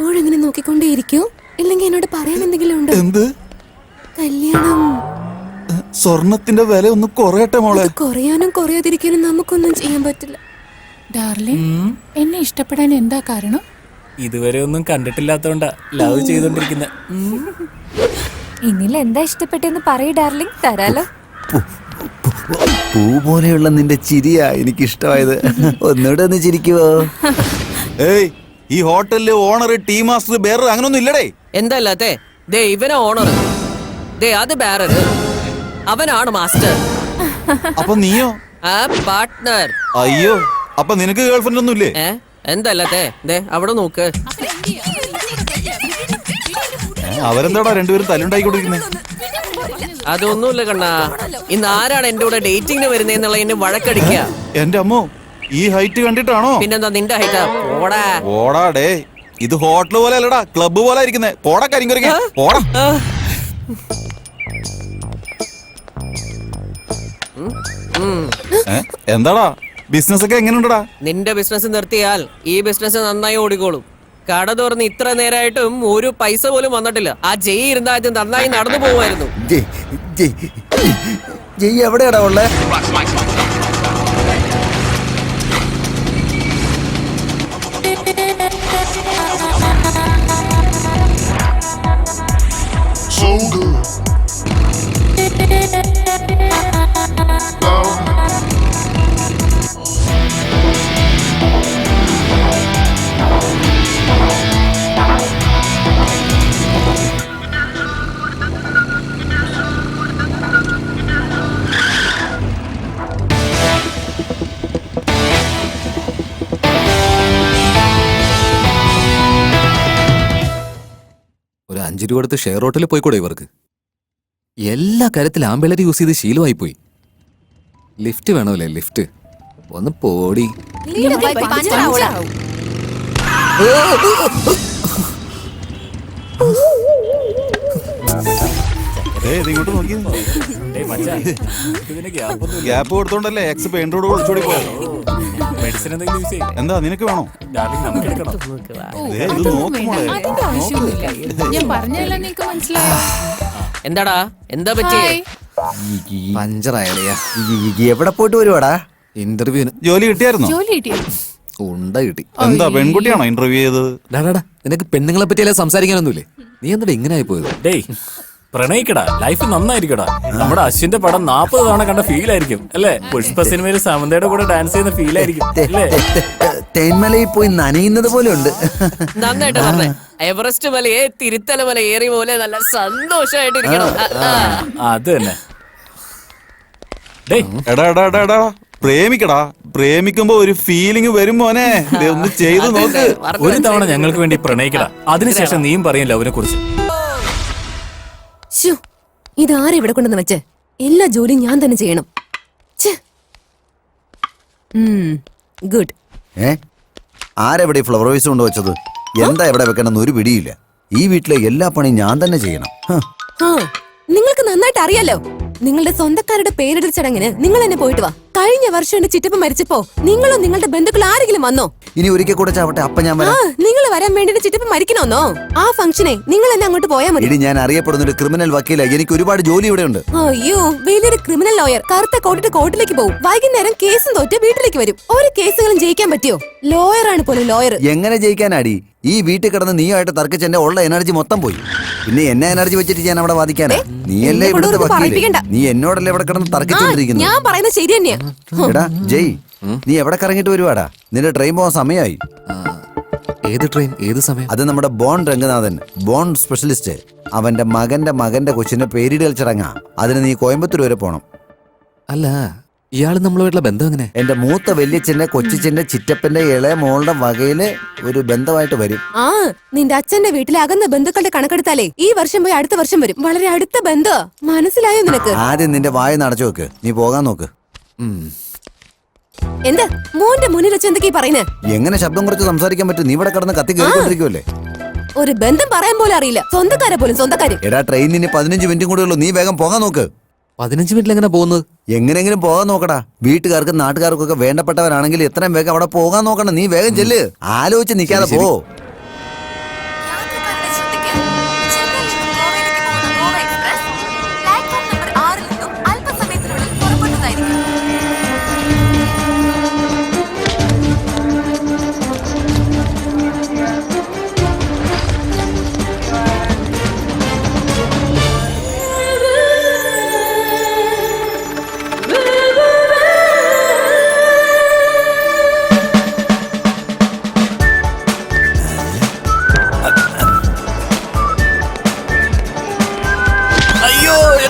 എപ്പോഴും ഇങ്ങനെ നോക്കിക്കൊണ്ടേയിരിക്കൂ? ഇല്ലെങ്കിൽ എന്നോട് പറയാൻ എന്തെങ്കിലും ഉണ്ടോ? എന്ത്? കല്യാണം. സ്വർണത്തിന്റെ വില ഒന്ന് കുറയട്ടെ മോളെ. കുറയാനും കുറയാതിരിക്കാനും നമുക്കൊന്നും ചെയ്യാൻ പറ്റില്ല. ഡാർലിംഗ്, എന്നെ ഇഷ്ടപ്പെടാൻ എന്താ കാരണം? ഇതുവരെ ഒന്നും കണ്ടിട്ടില്ലാത്തോണ്ടാ ലവ് ചെയ്തോണ്ടിരിക്കുന്ന. ഇന്നിൽ എന്താ ഇഷ്ടപ്പെട്ടെന്ന് പറയൂ ഡാർലിംഗ്, തരാലോ. പൂ പോലെയുള്ള നിന്റെ ചിരിയാ എനിക്കിഷ്ടമായത്. ഒന്നുകൂടെ ഒന്ന് ചിരിക്കുവോ? ഏയ്, ഈ ഹോട്ടലിലെ ഓണർ, ടീ മാസ്റ്റർ, ബേറർ അങ്ങനൊന്നും ഇല്ലടേ. എന്തല്ലാത്തെ? ദേ ഇവനാ ഓണർ, ദേ അത് ബേറർ, അവനാണ് മാസ്റ്റർ. അപ്പൊ നീയോ? ആ പാർട്ട്ണർ. അയ്യോ, അപ്പൊ നിനക്ക് ഗേൾഫ്രണ്ട് ഒന്നും ഇല്ലേ? എന്തല്ലാത്തെ? ദേ അവിടെ നോക്ക്. അവരെന്താടാ രണ്ടുപേരും തല്ലുണ്ടായിക്കൊണ്ടിരിക്കുന്നത്? അതൊന്നുമില്ല കണ്ണാ, ഇന്ന് ആരാണ് എന്റെ കൂടെ ഡേറ്റിംഗിന് വരുന്നേന്നുള്ള എന്നെ വഴക്കടിക്കുക. എന്റെ അമ്മോ, ഈ ഹൈറ്റ് കണ്ടിട്ടാണോ? പിന്നെന്താ നിന്റെ ഹൈറ്റാ? പോടാ. പോടാടേ, ഇത് ഹോട്ടൽ പോലെ അല്ലടാ, ക്ലബ്ബ് പോലെ ഇരിക്കുന്നേ. പോടാ കരിങ്കുരങ്ങ, പോടാ. എന്താടാ ബിസിനസ് ഒക്കെ എങ്ങനെയുണ്ടടാ? നിന്റെ ബിസിനസ് നിർത്തിയാൽ ഈ ബിസിനസ് നന്നായി ഓടിക്കോളും. കട തുറന്ന് ഇത്ര നേരമായിട്ടും ഒരു പൈസ പോലും വന്നിട്ടില്ല. ആ ജയ് ഇരുന്നാ ഇത് നന്നായി നടന്നു പോകുമായിരുന്നു. ജയ് എവിടെയാടാ ഉള്ളേ? ഒരു 5 രൂപ എടുത്ത് ഷെയർ ഹോട്ടലിൽ പോയിക്കൂടെ ഇവർക്ക്? എല്ലാ കാര്യത്തിലും ആമ്പിളര് യൂസ് ചെയ്ത് ശീലമായി പോയി. ലിഫ്റ്റ് വേണമല്ലേ, ലിഫ്റ്റ്? ഒന്ന് പോടി. ഇങ്ങോട്ട് നോക്കി. ഗ്യാപ്പ് കൊടുത്തോണ്ടല്ലേ എക്സ് പെയിൻ റോഡ് ഒളിച്ചോടി പോയത്. മെഡിസിൻ എന്തെങ്കിലും യൂസ് ചെയ്യും. എന്താ നിനക്ക് വേണോ? നമുക്ക് എടുക്കണം. ഇത് നോക്കുമോളെ. ഞാൻ പറഞ്ഞല്ലോ, നിനക്ക് മനസ്സിലായോ? എന്താടാ, എന്താ പറ്റിയേ? പഞ്ചറായാലയാ. എവിടെ പോയിട്ട് വരുവാടാ? ഇന്റർവ്യൂവിന്. ജോലി കിട്ടിയായിരുന്നോ? ജോലി കിട്ടിയോ? ഉണ്ട കിട്ടി. എന്താ പെൺകുട്ടിയാണോ ഇന്റർവ്യൂ ചെയ്തത്? ഡാടാ, നിനക്ക് പെണ്ണുങ്ങളെ പറ്റിയല്ലേ സംസാരിക്കാനൊന്നുമില്ലേ? നീ എന്താ ഇങ്ങനെ ആയി പോയത്? ഡേയ്, പ്രണയിക്കടാ, ലൈഫ് നന്നായിരിക്കടാ. നമ്മുടെ അശ്വിന്റെ പടം 40 തവണ കണ്ട ഫീൽ ആയിരിക്കും അല്ലേ? പുഷ്പ സിനിമയിൽ സമന്തയുടെ കൂടെ ഡാൻസ് ചെയ്യുന്ന ഫീൽ ആയിരിക്കും അല്ലേ? തേന്മലയിൽ പോയി നനയുന്നത് പോലെ ഉണ്ട്. നന്നായിട്ട് പറഞ്ഞേ. എവറസ്റ്റ് മലയെ തിരുത്തല മല ഏറി പോലെ നല്ല സന്തോഷമായിട്ടിരിക്കണം. അത് തന്നെ. എടാ പ്രേമിക്കടാ. പ്രേമിക്കുമ്പോ ഒരു ഫീലിംഗ് വരും മോനെ. ഒന്ന് ചെയ്തു നോക്ക്. ഒരു തവണ ഞങ്ങൾക്ക് വേണ്ടി പ്രണയിക്കടാ, അതിനുശേഷം നീയും പറയും ലവിനെ കുറിച്ച്. ഇതാരെ ഇവിടെ കൊണ്ടെന്ന് വെച്ച് എല്ലാ ജോലിയും ഞാൻ തന്നെ ചെയ്യണം. ഗുഡ്. ആരെവിടെ ഫ്ലവർ വൈസ് കൊണ്ട് വെച്ചത്? എന്താ എവിടെ വെക്കണമെന്ന് ഒരു പിടിയില്ല. ഈ വീട്ടിലെ എല്ലാ പണിയും ഞാൻ തന്നെ ചെയ്യണം. നിങ്ങൾക്ക് നന്നായിട്ട് അറിയാലോ. നിങ്ങളുടെ സ്വന്തക്കാരുടെ പേരിടൽ ചടങ്ങിന് നിങ്ങൾ എന്നെ പോയിട്ട് വാ. കഴിഞ്ഞ വർഷം എന്റെ ചിറ്റപ്പ മരിച്ചപ്പോ നിങ്ങളോ നിങ്ങളുടെ ബന്ധുക്കൾ ആരെങ്കിലും വന്നോ? ഇനി ഒരിക്കൽ കൂടെ ചാവട്ടെ, അപ്പൊ ഞാൻ നിങ്ങൾ വരാൻ വേണ്ടി ചിറ്റപ്പ മരിക്കണോന്നോ? ആ ഫംഗ്ഷനെ നിങ്ങൾ എന്നെ അങ്ങോട്ട് പോയാൽ മതി. ഇനി ഞാൻ അറിയപ്പെടുന്ന ഒരു ക്രിമിനൽ വക്കീല. എനിക്ക് ഒരുപാട് ജോലി ഇവിടെ ഉണ്ട്. അയ്യോ, വലിയൊരു ക്രിമിനൽ ലോയർ. കറുത്ത കോട്ടിട്ട് കോർട്ടിലേക്ക് പോകും. വൈകുന്നേരം കേസും തോറ്റ് വീട്ടിലേക്ക് വരും. ഒരു കേസുകളും ജയിക്കാൻ പറ്റിയോ? ലോയറാണ് പോലും ലോയർ. എങ്ങനെ ജയിക്കാനാടി? ഈ വീട്ടിൽ കിടന്ന് നീയായിട്ട് തർക്കിച്ച് എന്റെ ഉള്ള എനർജി മൊത്തം പോയി. പിന്നെ എന്നെ എനർജി വെച്ചിട്ട് ഞാൻ അവിടെ വാദിക്കാനാ? നീയല്ലേ ഇവിടുത്തെ വക്കീല്? നീ എന്നോടല്ലേ ഇവിടെ കിടന്ന് തർക്കിച്ചോണ്ടിരിക്കുന്നു? ഞാൻ പറയുന്നത് ശരി തന്നെയാ. എടാ ജയ്, നീ എവിടെ കറങ്ങിട്ട് വരുവാടാ? നിന്റെ ട്രെയിൻ പോകാൻ സമയമായി. ഏത് ട്രെയിൻ, ഏത് സമയം? അത് നമ്മുടെ ബോൺ രംഗനാഥൻ, ബോൺ സ്പെഷ്യലിസ്റ്റ്. അവന്റെ മകന്റെ കൊച്ചിന്റെ പേരിടൽ ചടങ്ങാ. അതിന് നീ കോയമ്പത്തൂർ വരെ പോണം. അല്ല, ഇയാള് നമ്മളുമായിട്ടുള്ള ബന്ധം എങ്ങനെ? എന്റെ മൂത്ത വല്യച്ഛന്റെ കൊച്ചിച്ചന്റെ ചിറ്റപ്പന്റെ ഇളയ മോളുടെ വകയില് ഒരു ബന്ധമായിട്ട് വരും. നിന്റെ അച്ഛന്റെ വീട്ടിലെ അകന്ന ബന്ധുക്കളുടെ കണക്കെടുത്താലേ ഈ വർഷം പോയി അടുത്ത വർഷം വരും. വളരെ അടുത്ത ബന്ധം. മനസ്സിലായോ നിനക്ക്? ആദ്യം നിന്റെ വായ നടച്ചു വെക്ക്. നീ പോകാൻ നോക്ക്. എന്താ മോന്റെ മുന്നിൽ വെച്ച് എന്തൊക്കെയാ പറയുന്നേ? എങ്ങനെ ശബ്ദം കുറച്ച് സംസാരിക്കാൻ പറ്റും? നീ ഇവിടെ കിടന്ന് കത്തി കയറിക്കൊണ്ടിരിക്കുവല്ലേ? ഒരു ബന്ധം പറയാൻ പോലും അറിയില്ല. സ്വന്തക്കാരെ പോലും സ്വന്തക്കാര്. എടാ, ട്രെയിനിന് 15 മിനിറ്റും കൂടെ ഉള്ളൂ. നീ വേഗം പോകാൻ നോക്ക്. 15 മിനിറ്റിൽ എങ്ങനെ പോകുന്നത്? എങ്ങനെങ്കിലും പോകാൻ നോക്കടാ. വീട്ടുകാർക്കും നാട്ടുകാർക്കും ഒക്കെ വേണ്ടപ്പെട്ടവരാണെങ്കിൽ എത്രയും വേഗം അവിടെ പോകാൻ നോക്കണം. നീ വേഗം ചെല്ല്. ആലോചിച്ച് നിൽക്കാതെ പോ.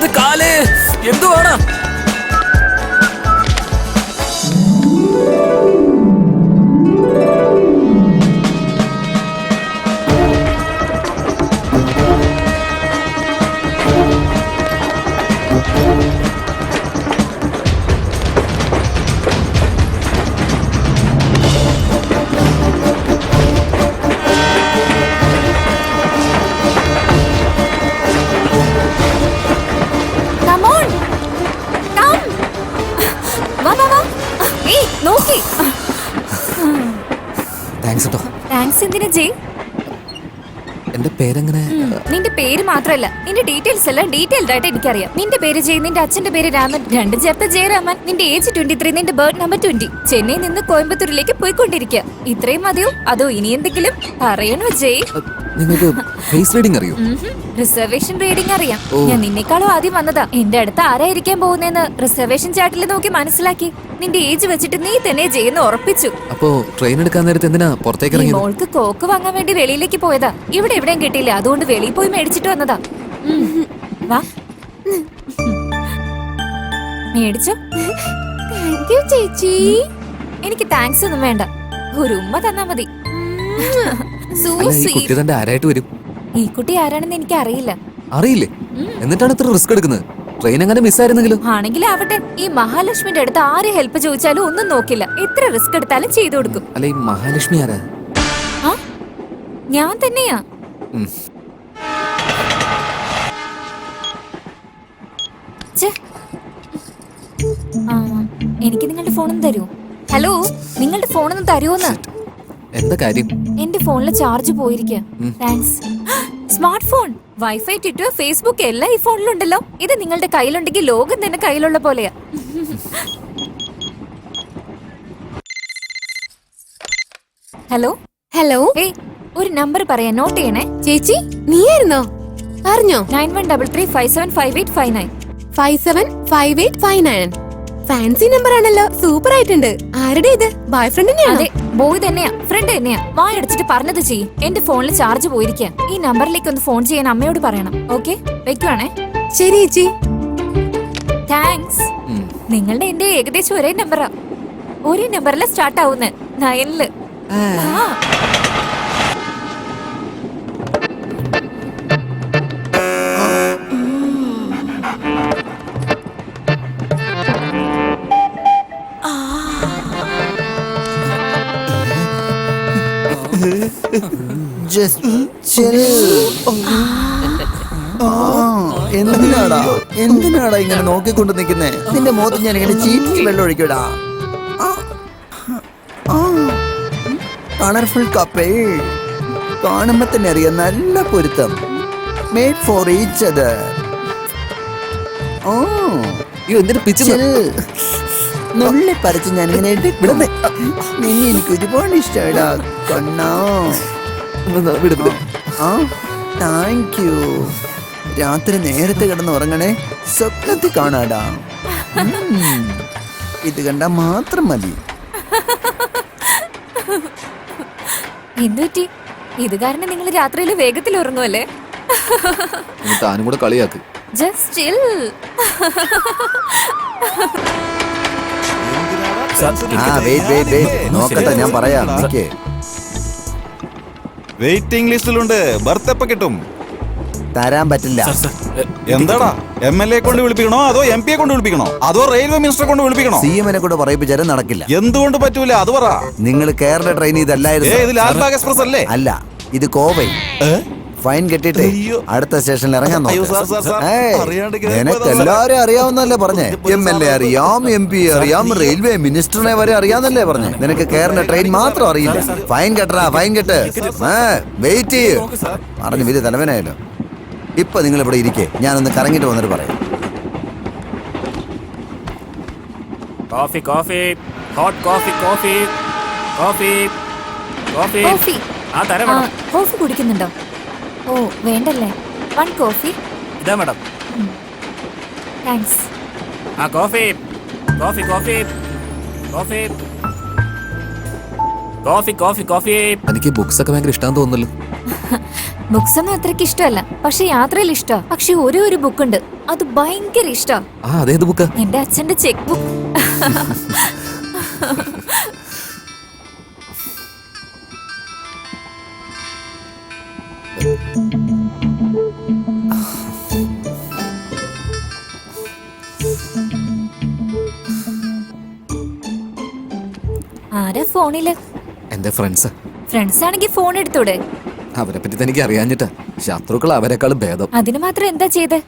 ഇടത് കാല് എന്തുവാണ്? Come on. Come. വാ വാ വാ. ഏയ് നോക്കി. താങ്ക്സ് കേട്ടോ. താങ്ക്സ് എന്തിനാ ജയ്? എന്റെ പേരെങ്ങനെ? നിന്റെ പേര് മാത്രല്ല നിന്റെ ഡീറ്റെയിൽസ് എല്ലാം ഡീറ്റെയിൽഡ് ആയിട്ട് എനിക്കറിയാം. നിന്റെ പേര് ജയ്, നിന്റെ അച്ഛന്റെ പേര് രാമൻ, രണ്ടും ചേർത്ത് ജയരാമൻ. നിന്റെ ഏജ് 23, നിന്റെ ബർത്ത് നമ്പർ 20. ചെന്നൈയിൽ നിന്ന് കോയമ്പത്തൂരിലേക്ക് പോയിക്കൊണ്ടിരിക്കുക. ഇത്രയും മതിയോ അതോ ഇനി എന്തെങ്കിലും പറയണോ ജയ്? നിങ്ങൾക്ക് ഫേസ് റീഡിംഗ് അറിയോ? റിസർവേഷൻ റീഡിംഗ് അറിയാം. ഞാൻ നിന്നെക്കാളും ആദ്യം വന്നതാ. എന്റെ അടുത്ത് ആരായിരിക്കാൻ പോകുന്നതെന്ന് റിസർവേഷൻ ചാർട്ടിൽ നോക്കി മനസ്സിലാക്കി. നിന്റെ ഏജ് വെച്ചിട്ട് നീ തന്നെ ചെയ്യുന്ന ഉറപ്പിച്ചു. അപ്പോ ട്രെയിൻ എടുക്കാൻ നേരത്തെ എന്തിനാ പുറത്തേക്ക് ഈ ഇറങ്ങിയത്? മോൾക്ക് കോക്ക് വാങ്ങാൻ വേണ്ടി വെളിയിലേക്ക് പോയതാ. ഇവിടെ എവിടെയും കിട്ടിയില്ല, അതുകൊണ്ട് വെളിയിൽ പോയി മേടിച്ചിട്ട് വന്നതാ. വാ മേടിച്ചോ. താങ്ക് യു ചേച്ചി. എനിക്ക് താങ്ക്സ് ഒന്നും വേണ്ട, ഒരു ഉമ്മ തന്നാ മതി. അല്ല, ഈ കുട്ടി തന്റെ ആരായിട്ട് വരും? ഈ കുട്ടി ആരാണെന്ന് എനിക്ക് അറിയില്ല. അറിയില്ലേ? എന്നിട്ടാണ് ഇത്ര റിസ്ക് എടുക്കുന്നത്? ട്രെയിൻ അങ്ങനെ മിസ്സായിരുന്നെങ്കിലും? ആണെങ്കിലും ആവട്ടെ, ഈ മഹാലക്ഷ്മിന്റെ അടുത്ത് ആര് ഹെൽപ്പ് ചോദിച്ചാലും ഒന്നും നോക്കില്ല. എത്ര റിസ്ക് എടുത്താലും ചെയ്തു കൊടുക്കും. അല്ല, ഈ മഹാലക്ഷ്മി ആരാ? ആ ഞാൻ തന്നെയാ. ഉം. ഛെ. ആ, എനിക്ക് നിങ്ങളുടെ ഫോണൊന്ന് തരൂ. ഹലോ, നിങ്ങളുടെ ഫോണൊന്ന് തരുമോന്ന്? എന്താ കാര്യം? എന്റെ ഫോണില് ചാർജ് പോയിരിക്കുക. Thanks. Smart phone, wifi, Twitter, Facebook എല്ലാം ഈ ഫോണിലുണ്ടല്ലോ. ഇത് നിങ്ങളുടെ കയ്യിലുണ്ടെങ്കിൽ ലോകം തന്നെ കയ്യിലുള്ള പോലെയാ. ഹലോ ഹലോ ഏയ്, ഒരു നമ്പർ പറയാൻ നോട്ട് ചെയ്യണേ. ചേച്ചി, നീയായിരുന്നോ? അറിഞ്ഞോ? 9133575859. 575859. ഫാൻസി നമ്പർ ആണല്ലോ, സൂപ്പർ ആയിട്ടുണ്ട്. ആരുടെ ഇത്? ബോയ് ഫ്രണ്ടിനെയാണോ? അതെ, ബോയ് തന്നെയാ, ഫ്രണ്ട് തന്നെയാ. വായടച്ചിട്ട് പറഞ്ഞത് ചെയ്യും. എന്റെ ഫോണിൽ ചാർജ് പോയിരിക്കുക. ഈ നമ്പറിലേക്ക് ഒന്ന് ഫോൺ ചെയ്യാൻ അമ്മയോട് പറയണം. ഓക്കെ, വെക്കുവാണേ. ശരി ചേച്ചി. താങ്ക്സ്. ഉം. നിങ്ങളുടെ എന്റെ ഏകദേശം ഒരേ നമ്പറാ. ഒരേ നമ്പറിലെ സ്റ്റാർട്ട് ആവുന്നത് 9. Just chill. എന്തിനാടാ ഇങ്ങനെ നോക്കിക്കൊണ്ട് നിൽക്കുന്നേ? നിന്റെ മുഖത്ത് ഞാൻ ഇങ്ങനെ ചീറ്റി വെള്ളം ഒഴിക്കൂടാ. കളർഫുൾ കപ്പിൾ, കാണുമ്പോ തന്നെ അറിയാം നല്ല പൊരുത്തം. Made for each other. എന്തിനു പിച്ചു? നുള്ളി പറിച്ച് ഞാനിങ്ങനെ വിടുന്നേ. നിന്നെ എനിക്ക് ഒരുപാട് ഇഷ്ടമായിടാ കണ്ണാ. Thank you. രാത്രി നേരത്തെ കിടന്ന് ഉറങ്ങണേ, സ്വപ്നത്തിൽ കാണാടാ. ഇത് കണ്ടാ മാത്രം മതി. എന്തുപറ്റി? ഇത് കാരണം നിങ്ങൾ രാത്രിയിൽ വേഗത്തിൽ ഉറങ്ങുമല്ലേ? താനും കൂടെ കളിയാക്ക്. ജസ്റ്റ് ചിൽ. നോക്കട്ടെ, ഞാൻ പറയാം. വെയിറ്റിംഗ് ലിസ്റ്റിലുണ്ട്. ബർത്ത് എപ്പോ കിട്ടും? തരാൻ പറ്റില്ല. എന്താടാ, MLA കൊണ്ട് വിളിപ്പിക്കണോ അതോ MP യെ കൊണ്ട് വിളിപ്പിക്കണോ അതോ റെയിൽവേ മിനിസ്റ്ററെ കൊണ്ട് വിളിപ്പിക്കണോ? CM നെ കൂടെ പറയിപ്പിച്ചാലും നടക്കില്ല. എന്തുകൊണ്ട് പറ്റൂല? അത് പറ. നിങ്ങൾ കേരള ട്രെയിൻ ഇതല്ലായിരുന്നു. ഇത് ലാൽബാഗ് എക്സ്പ്രസ് അല്ലേ? അല്ല, ഇത് കോവൈ. ഫൈൻ കെട്ടിട്ട് അടുത്ത സ്റ്റേഷനിൽ ഇറങ്ങാൻ നിനക്ക് എല്ലാരും അറിയാവുന്നല്ലേ പറഞ്ഞേ? MLA അറിയാം, MP അറിയാം, റെയിൽവേ മിനിസ്റ്ററിനെ വരെ അറിയാന്നല്ലേ പറഞ്ഞേ? നിനക്ക് കേരള ട്രെയിൻ മാത്രം അറിയില്ല. ഫൈൻ കെട്ടറാ, ഫൈൻ കെട്ട്. വെയിറ്റ് ചെയ്യ്. പറഞ്ഞു വലിയ തലവനായല്ലോ. ഇപ്പൊ നിങ്ങൾ ഇവിടെ ഇരിക്കേ, ഞാനൊന്ന് കറങ്ങിട്ട് വന്നിട്ട് പറയാം. Coffee coffee hot coffee coffee coffee coffee coffee. ആ തരാം ആ, മേഡം. കോഫി കുടിക്കുന്നുണ്ടോ? ഓ വേണ്ടല്ലേ. 1 കോഫി. ഇതാ മേഡം. താങ്ക്സ്. ആ coffee coffee coffee coffee coffee coffee coffee. എനിക്ക് ബുക്സ് ഒക്കെ ഭയങ്കര ഇഷ്ടം തോന്നുന്നല്ലോ. ബുക്സ് ഒന്നും അത്രയ്ക്ക് ഇഷ്ടമല്ല, പക്ഷെ യാത്രയിൽ ഇഷ്ടാ. പക്ഷെ ഒരു ബുക്ക് ഉണ്ട്, അത് ഭയങ്കര ഇഷ്ടാ. ആ അതേത് ബുക്കാ? എന്റെ അച്ഛന്റെ ചെക്ക് ബുക്ക്. ആരാ ഫോണില്? എന്റെ ഫ്രണ്ട്സ്. ഫ്രണ്ട്സ് ആണെങ്കിൽ ഫോൺ എടുത്തൂടെ? അവരെ പറ്റി തനിക്ക് അറിയാഞ്ഞിട്ടാ. ശത്രുക്കൾ അവരെക്കാളും ഭേദം. അതിന് മാത്രം എന്താ ചെയ്തേ?